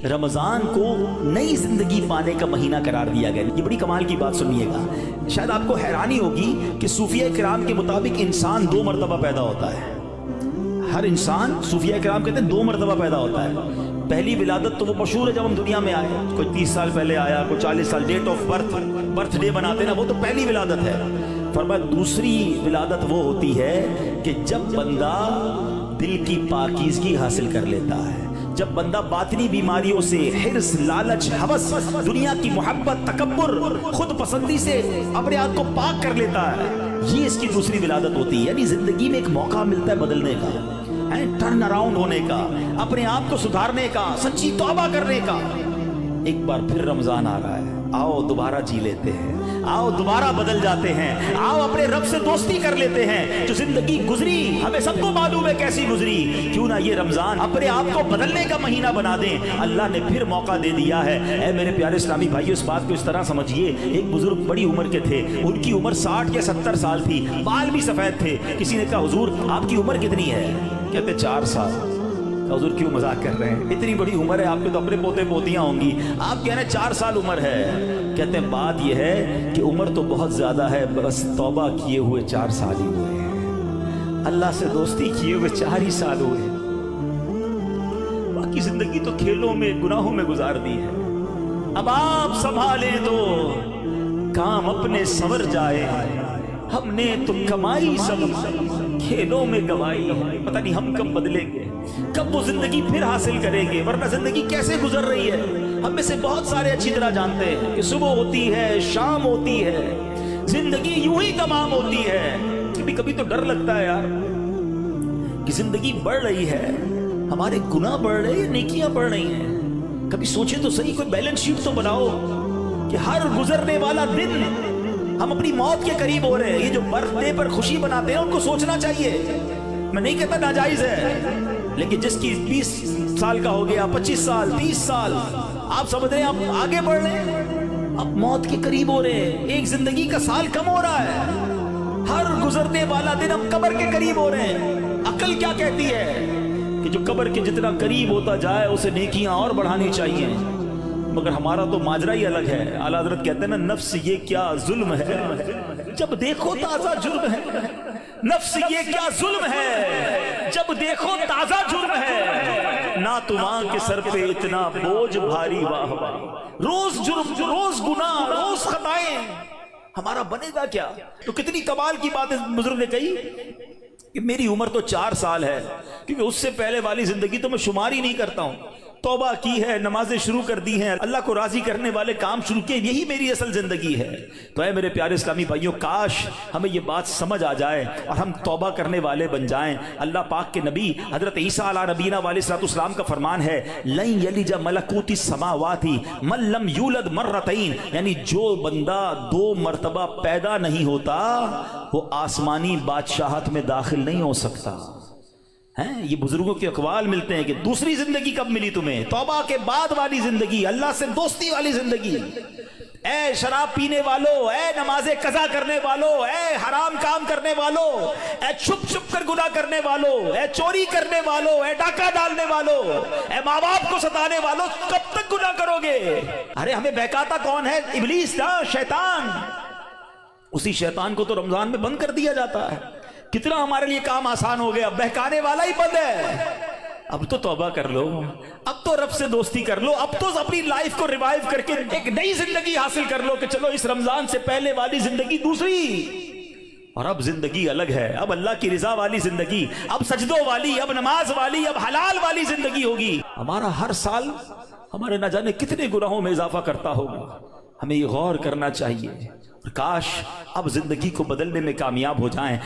रमजान को नई जिंदगी पाने का महीना करार दिया गया। ये बड़ी कमाल की बात सुनिएगा, शायद आपको हैरानी होगी कि सूफिया किराम के मुताबिक इंसान 2 मरतबा पैदा होता है। हर इंसान, सूफिया किराम कहते हैं, 2 मरतबा पैदा होता है। पहली विलादत तो वो मशहूर है जब हम दुनिया में आए, कोई 30 साल पहले आया, कोई 40 साल, डेट ऑफ बर्थडे बनाते ना, वो तो पहली विलादत है। फरमाया दूसरी विलादत वो होती है कि जब बंदा दिल की पाकीज़गी हासिल कर लेता है, जब बंदा बातिनी बीमारियों से, हिर्स, लालच, हवस, दुनिया की मोहब्बत, तकब्बुर, खुद पसंदी से अपने आप को पाक कर लेता है, ये इसकी दूसरी विलादत होती है। यानी जिंदगी में एक मौका मिलता है बदलने का, टर्न अराउंड होने का, अपने आप को सुधारने का, सच्ची तौबा करने का। एक बार फिर रमजान आ रहा है, आओ दोबारा जी लेते हैं, आओ दोबारा बदल जाते हैं, आओ अपने रब से दोस्ती कर लेते हैं। जो जिंदगी गुजरी हमें सबको मालूम है कैसी गुजरी, क्यों ना ये रमजान अपने आप को बदलने का महीना बना दें। अल्लाह ने फिर मौका दे दिया है। ऐ मेरे प्यारे इस्लामी भाइयों, इस बात को इस तरह समझिए, एक बुजुर्ग बड़ी उम्र के थे, उनकी उम्र 60 या 70 साल थी, बाल भी सफेद थे। किसी ने कहा हुजूर आपकी उम्र कितनी है? कहते 4 साल। हुजूर क्यों मजाक कर रहे हैं, इतनी बड़ी उम्र है, आपके तो अपने पोते पोतियां होंगी, आप कह रहे हैं 4 साल उम्र है। कहते हैं बात यह है कि उम्र तो बहुत ज्यादा है, बस तौबा किए हुए 4 साल ही हुए हैं, अल्लाह से दोस्ती किए हुए 4 ही साल हुए, बाकी जिंदगी तो खेलों में, गुनाहों में गुजार दी है। अब आप संभाले तो काम अपने संवर जाए, हमने तो कमाई सब खेलों में गवाई, पता नहीं हम कब बदलेंगे, कब वो जिंदगी फिर हासिल करेंगे, वरना जिंदगी कैसे गुजर रही है हम में से बहुत सारे अच्छी तरह जानते हैं कि सुबह होती है, शाम होती है, जिंदगी यूं ही तमाम होती है। कभी कभी तो डर लगता है यार कि जिंदगी बढ़ रही है, हमारे गुनाह बढ़ रहे हैं, नेकियां बढ़ रही हैं। कभी सोचे तो सही, कोई बैलेंस शीट तो बनाओ कि हर गुजरने वाला दिन हम अपनी मौत के करीब हो रहे हैं। ये जो बर्थडे पर खुशी मनाते हैं उनको सोचना चाहिए, मैं नहीं कहता नाजायज है, लेकिन जिसकी 20 साल का हो गया, 25 साल, 30 साल, आप समझ रहे हैं आप आगे बढ़ रहे हैं, आप मौत के करीब हो रहे हैं, एक जिंदगी का साल कम हो रहा है, हर गुजरने वाला दिन हम कब्र के करीब हो रहे हैं। अकल क्या कहती है कि जो कब्र के जितना करीब होता जाए उसे नेकियां और बढ़ानी चाहिए, मगर हमारा तो माजरा ही अलग है। आला हज़रत कहते हैं ना, नफ्स ये क्या जुल्म है, जब देखो ताजा जुर्म है, नफ्स ये क्या जुल्म है, जब देखो ताजा जुर्म है, ना तुम्हां के सर पे इतना बोझ भारी, वाह वाह, रोज जुर्म, रोज गुनाह, रोज खताएं, हमारा बनेगा क्या? तो कितनी कमाल की बात है बुजुर्ग ने कही कि मेरी उम्र तो 4 साल है, क्योंकि उससे पहले वाली जिंदगी तो मैं शुमार ही नहीं करता हूं। तौबा की है, नमाजें शुरू कर दी हैं, अल्लाह को राजी करने वाले काम शुरू किए, यही मेरी असल जिंदगी है। तो है मेरे प्यारे इस्लामी भाइयों, काश हमें ये बात समझ आ जाए और हम तौबा करने वाले बन जाएं। अल्लाह पाक के नबी हजरत ईसा अला नबीना वालेहिस्सलाम का फरमान है, लन यलिजा मलकूती समावाती मन लम यूलद मर्रतैन, यानी जो बंदा 2 मरतबा पैदा नहीं होता वो आसमानी बादशाहत में दाखिल नहीं हो सकता हैं। ये बुजुर्गों के अकवाल मिलते हैं कि दूसरी जिंदगी कब मिली तुम्हें? तौबा के बाद वाली जिंदगी, अल्लाह से दोस्ती वाली जिंदगी। ऐ शराब पीने वालों, ऐ नमाज़े कज़ा करने वालों, ऐ हराम काम करने वालों, ऐ छुप छुप कर गुनाह करने वालों, ऐ चोरी करने वालों, ऐ डाका डालने वालों, ऐ माँ बाप को सताने वालों, कब तक गुनाह करोगे? अरे हमें बहकाता कौन है? इब्लीस ना, शैतान। उसी शैतान को तो रमजान में बंद कर दिया जाता है। कितना हमारे लिए काम आसान हो गया, बहकाने वाला ही बंद है। अब तो तौबा कर लो, अब तो रब से दोस्ती कर लो, अब तो अपनी लाइफ को रिवाइव करके एक नई जिंदगी हासिल कर लो कि चलो इस रमजान से पहले वाली जिंदगी दूसरी, और अब जिंदगी अलग है, अब अल्लाह की रिजा वाली जिंदगी, अब सजदों वाली, अब नमाज वाली, अब हलाल वाली जिंदगी होगी। हमारा हर साल हमारे न जाने कितने गुनाहों में इजाफा करता होगा, हमें ये गौर करना चाहिए। काश अब जिंदगी को बदलने में कामयाब हो जाएं।